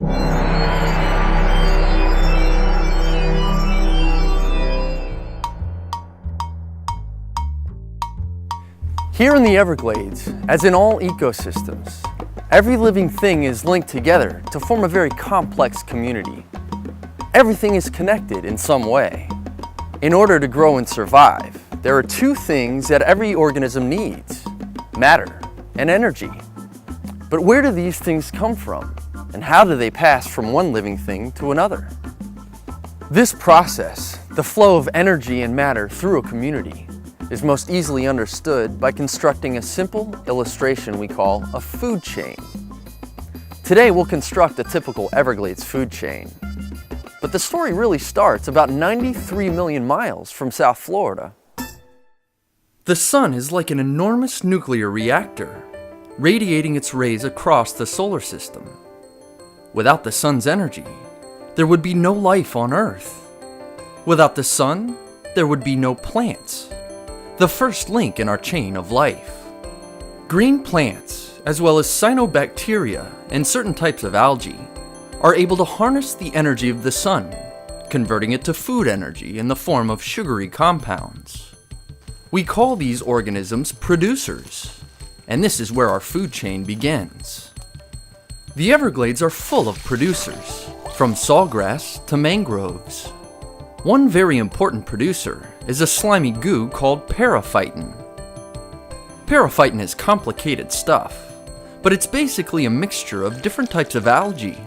Here in the Everglades, as in all ecosystems, every living thing is linked together to form a very complex community. Everything is connected in some way. In order to grow and survive, there are two things that every organism needs: matter and energy. But where do these things come from? And how do they pass from one living thing to another? This process, the flow of energy and matter through a community, is most easily understood by constructing a simple illustration we call a food chain. Today we'll construct a typical Everglades food chain. But the story really starts about 93 million miles from South Florida. The sun is like an enormous nuclear reactor, radiating its rays across the solar system. Without the sun's energy, there would be no life on Earth. Without the sun, there would be no plants, the first link in our chain of life. Green plants, as well as cyanobacteria and certain types of algae, are able to harness the energy of the sun, converting it to food energy in the form of sugary compounds. We call these organisms producers, and this is where our food chain begins. The Everglades are full of producers, from sawgrass to mangroves. One very important producer is a slimy goo called periphyton. Periphyton is complicated stuff, but it's basically a mixture of different types of algae.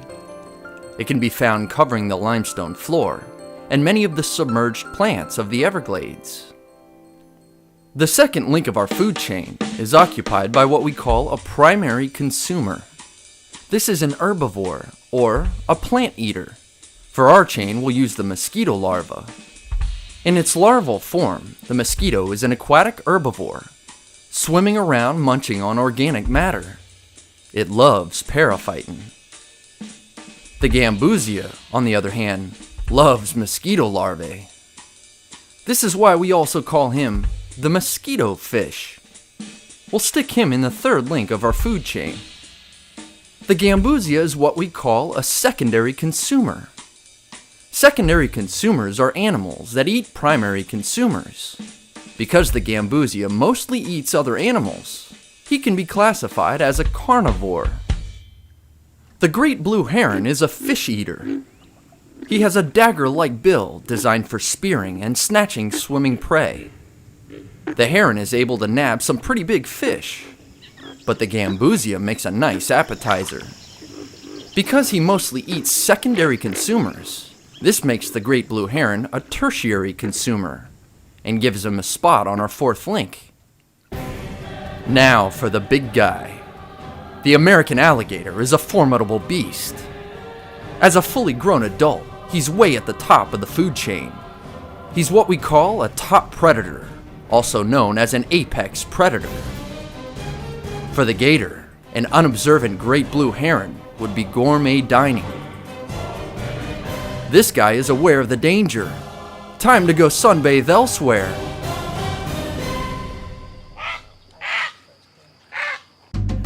It can be found covering the limestone floor and many of the submerged plants of the Everglades. The second link of our food chain is occupied by what we call a primary consumer. This is an herbivore, or a plant eater. For our chain, we'll use the mosquito larva. In its larval form, the mosquito is an aquatic herbivore, swimming around munching on organic matter. It loves periphyton. The gambusia, on the other hand, loves mosquito larvae. This is why we also call him the mosquito fish. We'll stick him in the third link of our food chain. The gambusia is what we call a secondary consumer. Secondary consumers are animals that eat primary consumers. Because the gambusia mostly eats other animals, he can be classified as a carnivore. The great blue heron is a fish eater. He has a dagger-like bill designed for spearing and snatching swimming prey. The heron is able to nab some pretty big fish, but the gambusia makes a nice appetizer. Because he mostly eats secondary consumers, this makes the great blue heron a tertiary consumer and gives him a spot on our fourth link. Now for the big guy. The American alligator is a formidable beast. As a fully grown adult, he's way at the top of the food chain. He's what we call a top predator, also known as an apex predator. For the gator, an unobservant great blue heron would be gourmet dining. This guy is aware of the danger. Time to go sunbathe elsewhere.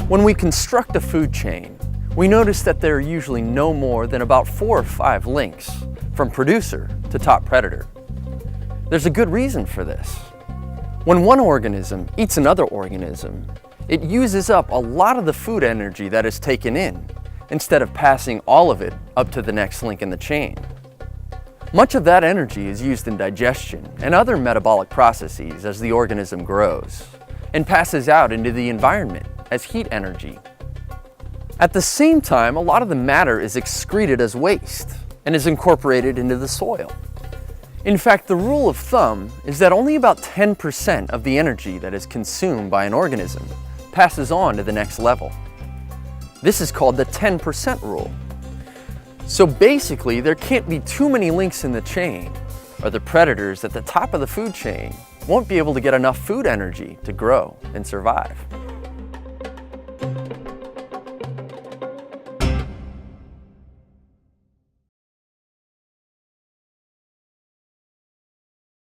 When we construct a food chain, we notice that there are usually no more than about 4 or 5 links, from producer to top predator. There's a good reason for this. When one organism eats another organism, it uses up a lot of the food energy that is taken in, instead of passing all of it up to the next link in the chain. Much of that energy is used in digestion and other metabolic processes as the organism grows, and passes out into the environment as heat energy. At the same time, a lot of the matter is excreted as waste and is incorporated into the soil. In fact, the rule of thumb is that only about 10% of the energy that is consumed by an organism passes on to the next level. This is called the 10% rule. So basically, there can't be too many links in the chain, or the predators at the top of the food chain won't be able to get enough food energy to grow and survive.